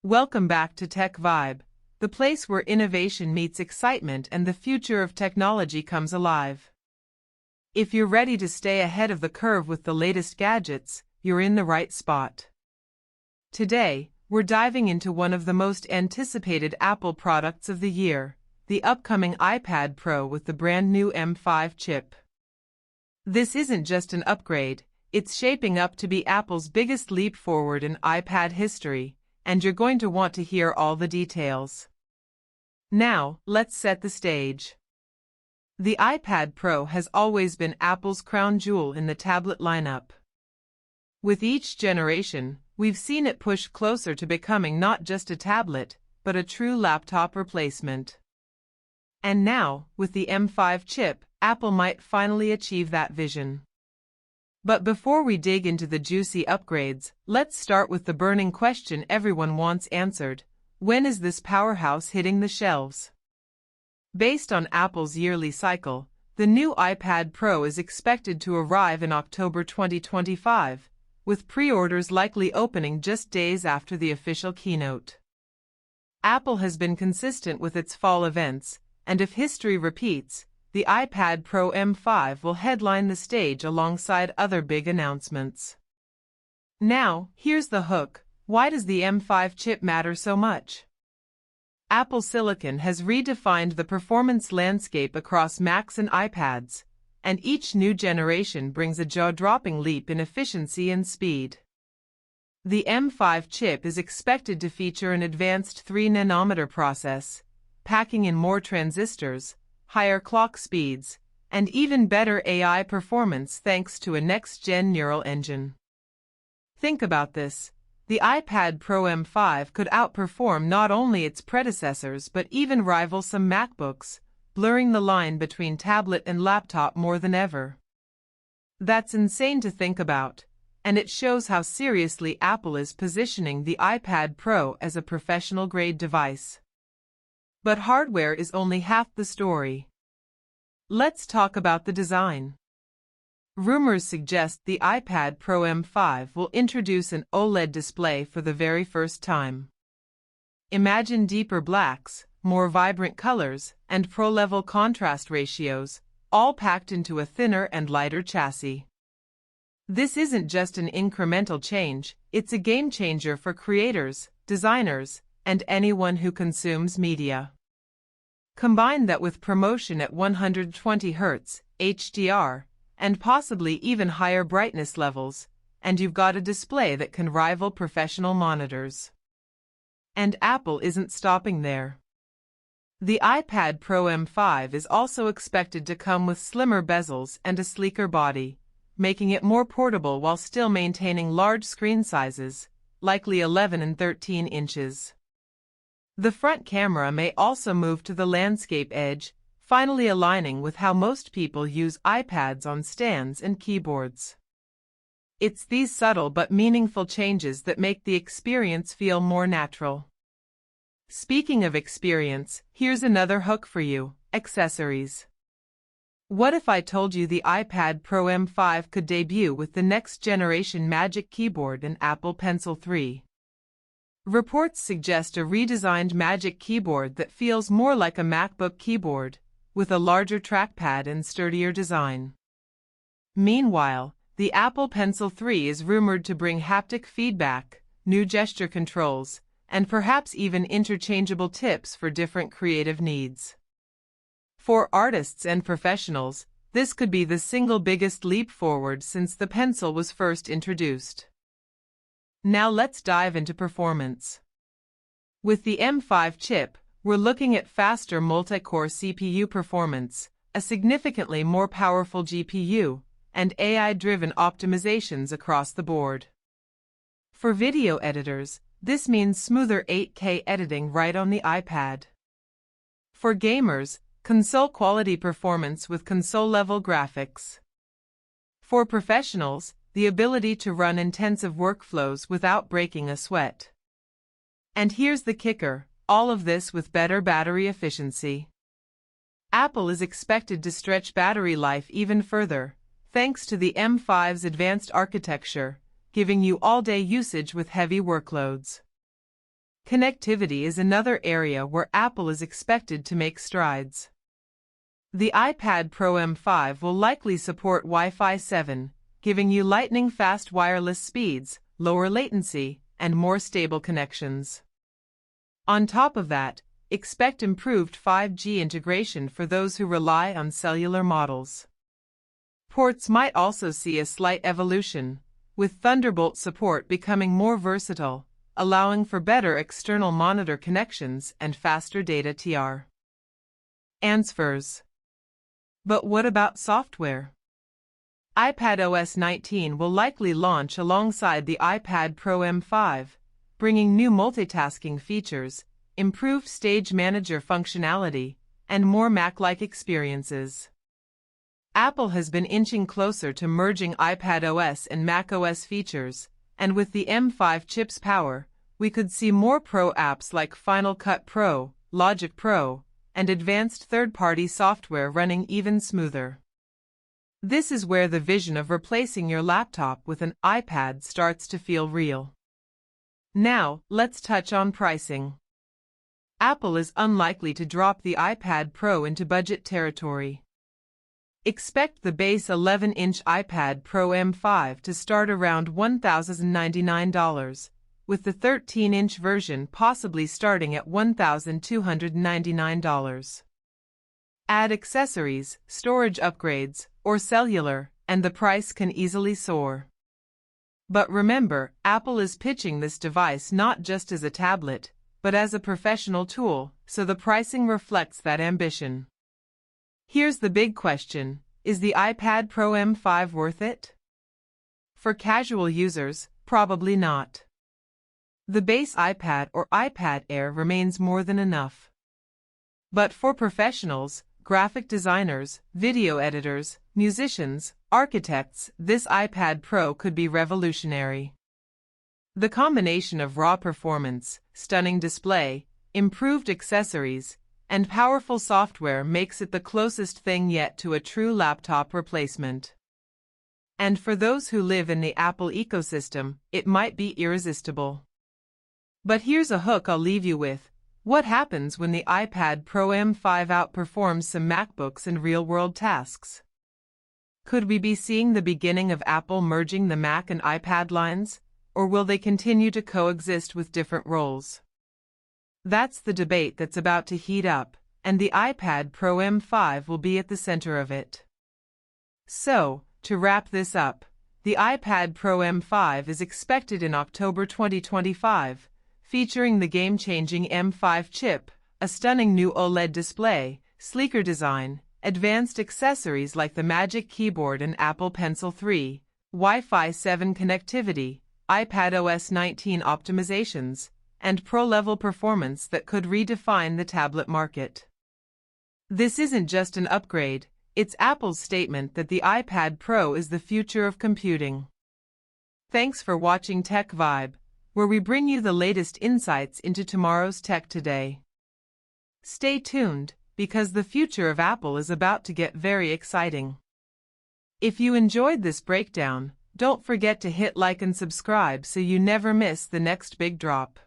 Welcome back to Tech Vibe, the place where innovation meets excitement and the future of technology comes alive. If you're ready to stay ahead of the curve with the latest gadgets, you're in the right spot. Today, we're diving into one of the most anticipated Apple products of the year, the upcoming iPad Pro with the brand new M5 chip. This isn't just an upgrade, it's shaping up to be Apple's biggest leap forward in iPad history, and you're going to want to hear all the details. Now, let's set the stage. The iPad Pro has always been Apple's crown jewel in the tablet lineup. With each generation, we've seen it push closer to becoming not just a tablet, but a true laptop replacement. And now, with the M5 chip, Apple might finally achieve that vision. But before we dig into the juicy upgrades, let's start with the burning question everyone wants answered: when is this powerhouse hitting the shelves? Based on Apple's yearly cycle, the new iPad Pro is expected to arrive in October 2025, with pre-orders likely opening just days after the official keynote. Apple has been consistent with its fall events, and if history repeats, the iPad Pro M5 will headline the stage alongside other big announcements. Now, here's the hook: why does the M5 chip matter so much? Apple Silicon has redefined the performance landscape across Macs and iPads, and each new generation brings a jaw-dropping leap in efficiency and speed. The M5 chip is expected to feature an advanced 3-nanometer process, packing in more transistors, higher clock speeds, and even better AI performance thanks to a next-gen neural engine. Think about this: the iPad Pro M5 could outperform not only its predecessors but even rival some MacBooks, blurring the line between tablet and laptop more than ever. That's insane to think about, and it shows how seriously Apple is positioning the iPad Pro as a professional-grade device. But hardware is only half the story. Let's talk about the design. Rumors suggest the iPad Pro M5 will introduce an OLED display for the very first time. Imagine deeper blacks, more vibrant colors, and pro-level contrast ratios, all packed into a thinner and lighter chassis. This isn't just an incremental change, it's a game-changer for creators, designers, and anyone who consumes media. Combine that with promotion at 120 Hz, HDR, and possibly even higher brightness levels, and you've got a display that can rival professional monitors. And Apple isn't stopping there. The iPad Pro M5 is also expected to come with slimmer bezels and a sleeker body, making it more portable while still maintaining large screen sizes, likely 11 and 13 inches. The front camera may also move to the landscape edge, finally aligning with how most people use iPads on stands and keyboards. It's these subtle but meaningful changes that make the experience feel more natural. Speaking of experience, here's another hook for you: accessories. What if I told you the iPad Pro M5 could debut with the next-generation Magic Keyboard and Apple Pencil 3? Reports suggest a redesigned Magic Keyboard that feels more like a MacBook keyboard, with a larger trackpad and sturdier design. Meanwhile, the Apple Pencil 3 is rumored to bring haptic feedback, new gesture controls, and perhaps even interchangeable tips for different creative needs. For artists and professionals, this could be the single biggest leap forward since the Pencil was first introduced. Now let's dive into performance. With the M5 chip, we're looking at faster multi-core CPU performance, a significantly more powerful GPU, and AI-driven optimizations across the board. For video editors, this means smoother 8K editing right on the iPad. For gamers, console-quality performance with console-level graphics. For professionals, the ability to run intensive workflows without breaking a sweat. And here's the kicker: all of this with better battery efficiency. Apple is expected to stretch battery life even further, thanks to the M5's advanced architecture, giving you all-day usage with heavy workloads. Connectivity is another area where Apple is expected to make strides. The iPad Pro M5 will likely support Wi-Fi 7, giving you lightning-fast wireless speeds, lower latency, and more stable connections. On top of that, expect improved 5G integration for those who rely on cellular models. Ports might also see a slight evolution, with Thunderbolt support becoming more versatile, allowing for better external monitor connections and faster data transfers. But what about software? iPadOS 19 will likely launch alongside the iPad Pro M5, bringing new multitasking features, improved Stage Manager functionality, and more Mac-like experiences. Apple has been inching closer to merging iPadOS and macOS features, and with the M5 chip's power, we could see more Pro apps like Final Cut Pro, Logic Pro, and advanced third-party software running even smoother. This is where the vision of replacing your laptop with an iPad starts to feel real. Now, let's touch on pricing. Apple is unlikely to drop the iPad Pro into budget territory. Expect the base 11-inch iPad Pro M5 to start around $1,099, with the 13-inch version possibly starting at $1,299. Add accessories, storage upgrades, or cellular, and the price can easily soar. But remember, Apple is pitching this device not just as a tablet, but as a professional tool, so the pricing reflects that ambition. Here's the big question: is the iPad Pro M5 worth it? For casual users, probably not. The base iPad or iPad Air remains more than enough. But for professionals, graphic designers, video editors, musicians, architects, this iPad Pro could be revolutionary. The combination of raw performance, stunning display, improved accessories, and powerful software makes it the closest thing yet to a true laptop replacement. And for those who live in the Apple ecosystem, it might be irresistible. But here's a hook I'll leave you with. What happens when the iPad Pro M5 outperforms some MacBooks in real-world tasks? Could we be seeing the beginning of Apple merging the Mac and iPad lines, or will they continue to coexist with different roles? That's the debate that's about to heat up, and the iPad Pro M5 will be at the center of it. So, to wrap this up, the iPad Pro M5 is expected in October 2025, featuring the game-changing M5 chip, a stunning new OLED display, sleeker design, advanced accessories like the Magic Keyboard and Apple Pencil 3, Wi-Fi 7 connectivity, iPadOS 19 optimizations, and pro-level performance that could redefine the tablet market. This isn't just an upgrade, it's Apple's statement that the iPad Pro is the future of computing. Thanks for watching Tech Vibe, where we bring you the latest insights into tomorrow's tech today. Stay tuned, because the future of Apple is about to get very exciting. If you enjoyed this breakdown, don't forget to hit like and subscribe so you never miss the next big drop.